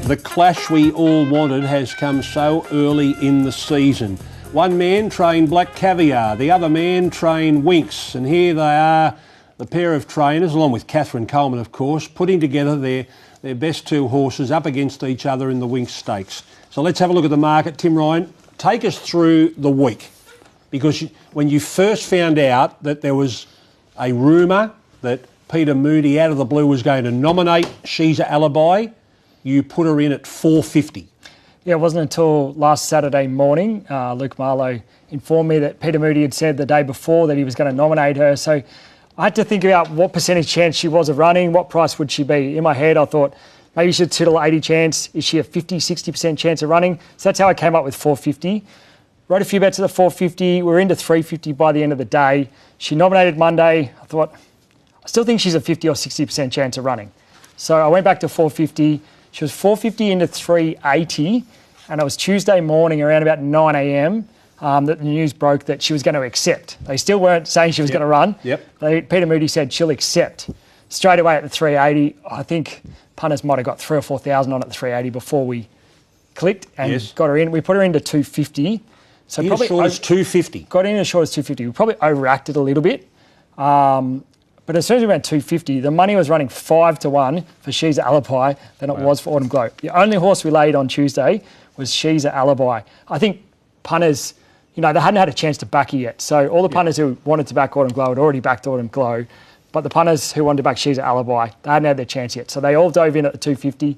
The clash we all wanted has come so early in the season. One man trained Black Caviar, the other man trained Winx, and here they are, the pair of trainers, along with Catherine Coleman of course, putting together their best two horses up against each other in the Winx Stakes. So let's have a look at the market. Tim Ryan, take us through the week, because when you first found out that there was a rumour that Peter Moody out of the blue was going to nominate She's a Alibi, you put her in at $4.50. Yeah, it wasn't until last Saturday morning, Luke Marlowe informed me that Peter Moody had said the day before that he was going to nominate her. So I had to think about what percentage chance she was of running, what price would she be. In my head, I thought maybe she'd settle 80 chance. Is she a 50, 60% chance of running? So that's how I came up with $4.50. Wrote a few bets at the $4.50. We're into $3.50 by the end of the day. She nominated Monday. I thought, I still think she's a 50 or 60% chance of running. So I went back to $4.50. She was $4.50 into $3.80, and it was Tuesday morning around about 9 a.m. That the news broke that she was going to accept. They still weren't saying she was going to run. Peter Moody said she'll accept. Straight away at the $3.80, I think punters might have got 3,000 or 4,000 on at the $3.80 before we clicked and got her in. We put her into $2.50. So in probably as short as $2.50. Got in as short as $2.50. We probably overacted a little bit. But as soon as we went $2.50, the money was running 5-1 for She's a Alibi than it was for Autumn Glow. The only horse we laid on Tuesday was She's a Alibi. I think punters, they hadn't had a chance to back her yet. So all the punters who wanted to back Autumn Glow had already backed Autumn Glow. But the punters who wanted to back She's a Alibi, they hadn't had their chance yet. So they all dove in at the $2.50.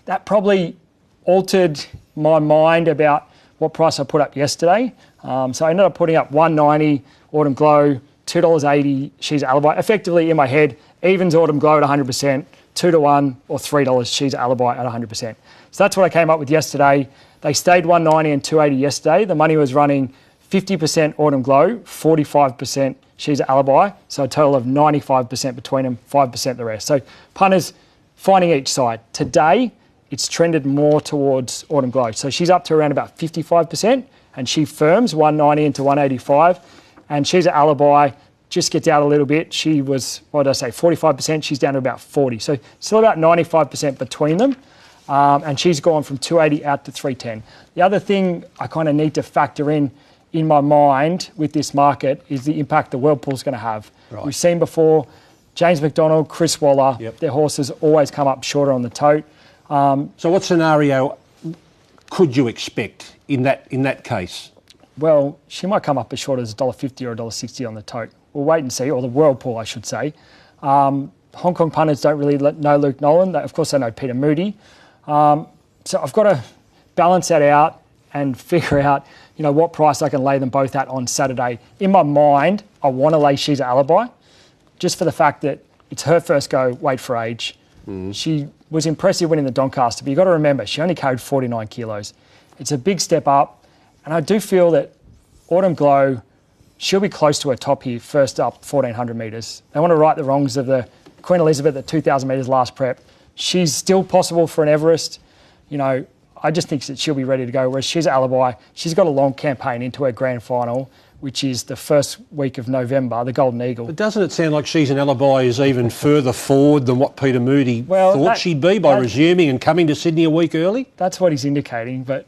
That probably altered my mind about what price I put up yesterday. So I ended up putting up $1.90 Autumn Glow, $2.80 She's a Alibi. Effectively, in my head, evens Autumn Glow at 100%, 2-1 or $3 She's a Alibi at 100%. So that's what I came up with yesterday. They stayed $1.90 and $2.80 yesterday. The money was running 50% Autumn Glow, 45% She's a Alibi, so a total of 95% between them, 5% the rest. So punters finding each side. Today, it's trended more towards Autumn Glow. So she's up to around about 55%, and she firms $1.90 into $1.85. And She's a Alibi just gets out a little bit. She was, 45%. She's down to about 40. So still about 95% between them. And she's gone from 280 out to 310. The other thing I kind of need to factor in my mind with this market is the impact the Whirlpool's going to have. Right. We've seen before, James McDonald, Chris Waller, their horses always come up shorter on the tote. So what scenario could you expect in that case? Well, she might come up as short as $1.50 or $1.60 on the tote. We'll wait and see, or the Whirlpool, I should say. Hong Kong punters don't really know Luke Nolan. Of course, they know Peter Moody. So I've got to balance that out and figure out, what price I can lay them both at on Saturday. In my mind, I want to lay She's a Alibi, just for the fact that it's her first go, weight for age. She was impressive winning the Doncaster, but you've got to remember, she only carried 49 kilos. It's a big step up. And I do feel that Autumn Glow, she'll be close to her top here, first up 1,400 metres. They want to right the wrongs of the Queen Elizabeth at 2,000 metres last prep. She's still possible for an Everest. I just think that she'll be ready to go. Whereas She's a Alibi, she's got a long campaign into her grand final, which is the first week of November, the Golden Eagle. But doesn't it sound like She's an Alibi is even further forward than what Peter Moody thought she'd be by resuming and coming to Sydney a week early? That's what he's indicating, but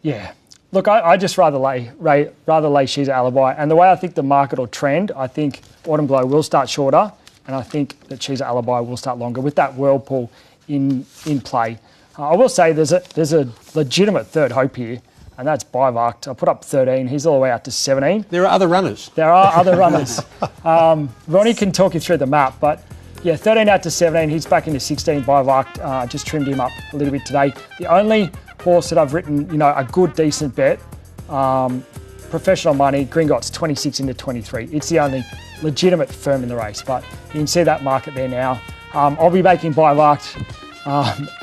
yeah. Look, I just rather lay She's a Alibi. And the way I think the market will trend, I think Autumn Glow will start shorter, and I think that She's a Alibi will start longer with that Whirlpool in play. I will say there's a legitimate third hope here, and that's Bivakt. I put up 13. He's all the way out to 17. There are other runners. There are other runners. Ronnie can talk you through the map, but yeah, 13 out to 17. He's back into 16. Bivakt just trimmed him up a little bit today. The only horse that I've written, a good, decent bet, professional money, Gringotts 26 into 23. It's the only legitimate firm in the race, but you can see that market there now. I'll be making Bivakt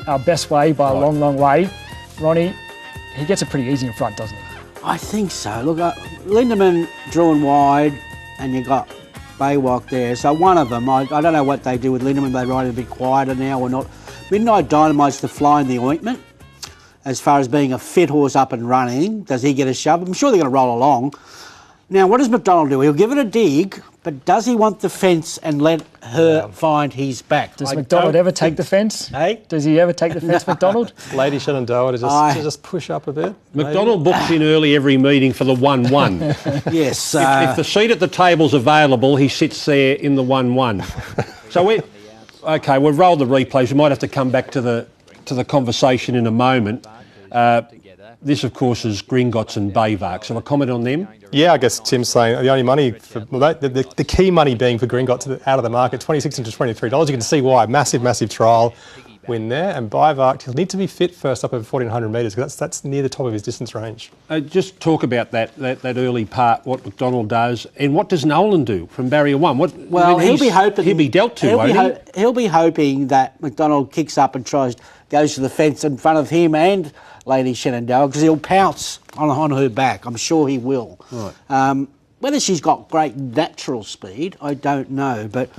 our best way by a long, long way. Ronnie, he gets it pretty easy in front, doesn't he? I think so. Look, Lindemann drawn wide, and you got Baywalk there. So one of them, I don't know what they do with Lindemann. They ride it a bit quieter now or not. Midnight Dynamite's the fly in the ointment. As far as being a fit horse up and running, does he get a shove? I'm sure they're going to roll along. Now, what does McDonald do? He'll give it a dig, but does he want the fence and let her find his back? Does McDonald ever take the fence? Hey? Does he ever take the fence, McDonald? Lady Shenandoah to just push up a bit. McDonald books in early every meeting for the 1-1. Yes. If the seat at the table's available, he sits there in the 1-1. So we've rolled the replays. We might have to come back to the conversation in a moment. This, of course, is Gringotts and Bayvark. So a comment on them? Yeah, I guess Tim's saying the only money, the key money being for Gringotts out of the market, $26 into $23. You can see why. Massive trial win there. And Bayvark, he'll need to be fit first up over 1,400 metres because that's near the top of his distance range. Just talk about that early part, what McDonald does, and what does Nolan do from barrier 1? He'll be hoping... He'll be dealt to, won't he? He'll be hoping that McDonald kicks up and goes to the fence in front of him and Lady Shenandoah, because he'll pounce on her back. I'm sure he will. Right. Whether she's got great natural speed, I don't know. But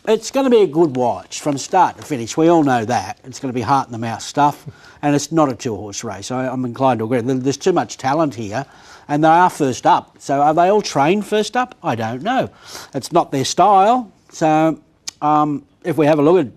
it's going to be a good watch from start to finish. We all know that. It's going to be heart-in-the-mouth stuff, and it's not a two-horse race. I'm inclined to agree. There's too much talent here, and they are first up. So are they all trained first up? I don't know. It's not their style. So if we have a look at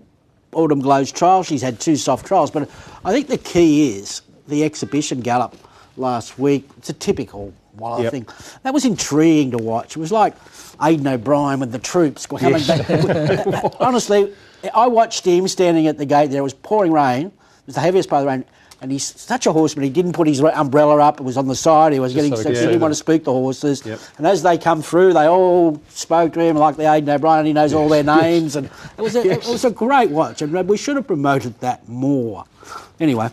Autumn Glow's trial, she's had 2 soft trials, but I think the key is the exhibition gallop last week. It's a typical one, I think. That was intriguing to watch. It was like Aidan O'Brien with the troops coming back. Honestly, I watched him standing at the gate there. It was pouring rain. It was the heaviest part of the rain. And he's such a horseman. He didn't put his umbrella up. It was on the side. He was he didn't want to spook the horses. Yep. And as they come through, they all spoke to him like the Aidan O'Brien. He knows all their names. And it was a great watch. And we should have promoted that more. Anyway.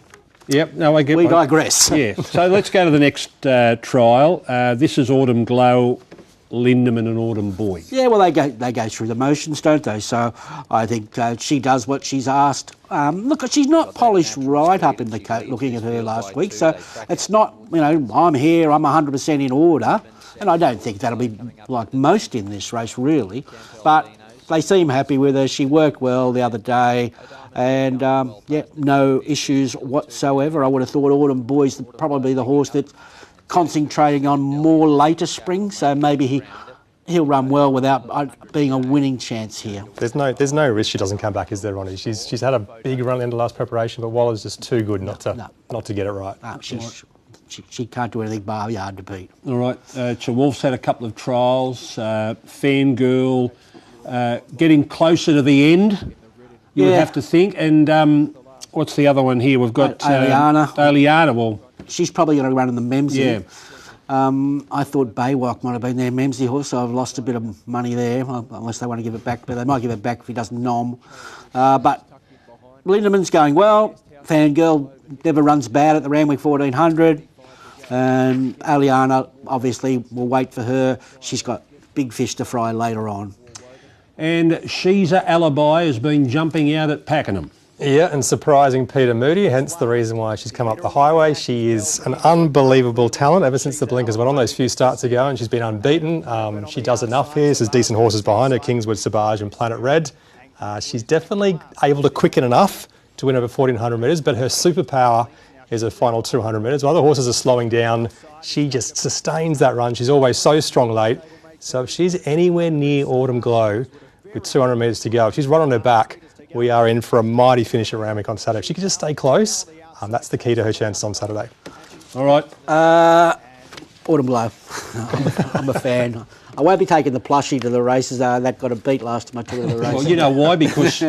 Yep. No, I get. We digress. Yeah. So let's go to the next trial. This is Autumn Glow, Lindemann and Autumn Boy. Yeah, well, they go through the motions, don't they? So I think she does what she's asked. Look, she's not polished right up in the coat looking at her last week, so it's not, I'm here, I'm 100% in order, and I don't think that'll be like most in this race, really. But they seem happy with her. She worked well the other day, and, no issues whatsoever. I would have thought Autumn Boy's probably the horse that's concentrating on more later spring, so maybe he'll run well without being a winning chance here. There's no risk she doesn't come back, is there, Ronnie? She's had a big run in the last preparation, but Waller's just too good not to get it right. No, she can't do anything bar yard to beat. All right, Wolf's had a couple of trials. Fangirl getting closer to the end, you would have to think. And what's the other one here? We've got Aliana. Well, she's probably going to run in the Memsey. Yeah. I thought Baywalk might have been their Memsey horse, so I've lost a bit of money there, unless they want to give it back. But they might give it back if he doesn't nom. But Lindemann's going well. Fangirl never runs bad at the Randwick 1400. And Aliana, obviously, we'll wait for her. She's got big fish to fry later on. And Sheeza Alibi has been jumping out at Pakenham. Yeah, and surprising Peter Moody, hence the reason why she's come up the highway. She is an unbelievable talent ever since the blinkers went on those few starts ago, and she's been unbeaten. She does enough here. There's decent horses behind her, Kingswood, Sabage and Planet Red. She's definitely able to quicken enough to win over 1,400 metres, but her superpower is her final 200 metres. While other horses are slowing down, she just sustains that run. She's always so strong late. So if she's anywhere near Autumn Glow with 200 metres to go, if she's right on her back, we are in for a mighty finish at Randwick on Saturday. If she can just stay close, that's the key to her chances on Saturday. All right. Autumn Glow. I'm a fan. I won't be taking the plushie to the races. That got a beat last time I took it to the races. Well, you know why? Because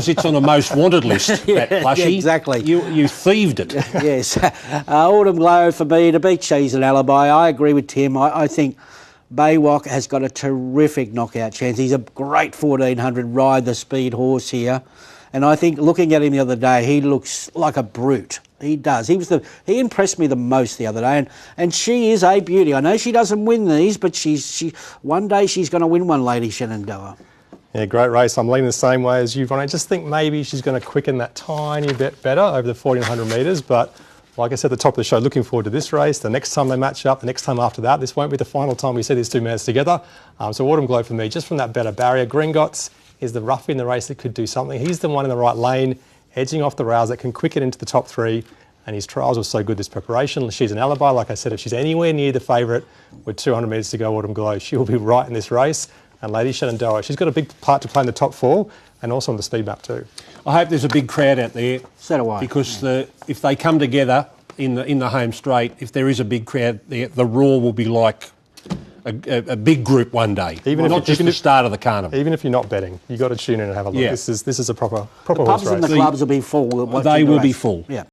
it's on a most wanted list, that plushie. Yeah, exactly. You thieved it. Yes. Autumn Glow for me to beat She's an Alibi. I agree with Tim. I think Baywalk has got a terrific knockout chance. He's a great 1400 ride the speed horse here. And I think looking at him the other day, he looks like a brute. He does. He impressed me the most the other day. And she is a beauty. I know she doesn't win these, but one day she's going to win one, Lady Shenandoah. Yeah, great race. I'm leaning the same way as you, Ron. I just think maybe she's going to quicken that tiny bit better over the 1400 metres, but like I said at the top of the show, looking forward to this race. The next time they match up, the next time after that, this won't be the final time we see these two mares together. So Autumn Glow for me, just from that better barrier. Gringotts is the roughie in the race that could do something. He's the one in the right lane, edging off the rails that can quicken into the top three. and his trials were so good this preparation. She's an alibi. Like I said, if she's anywhere near the favourite with 200 metres to go, Autumn Glow, she will be right in this race. And Lady Shenandoah, she's got a big part to play in the top 4 and also on the speed map too. I hope there's a big crowd out there. So do I. Because if they come together in the home straight, if there is a big crowd there, the Roar will be like a big group one day. Not just the start of the carnival. Even if you're not betting, you've got to tune in and have a look. Yeah. This is a proper The horse pubs race. and the clubs will be full. They will be full. Yeah.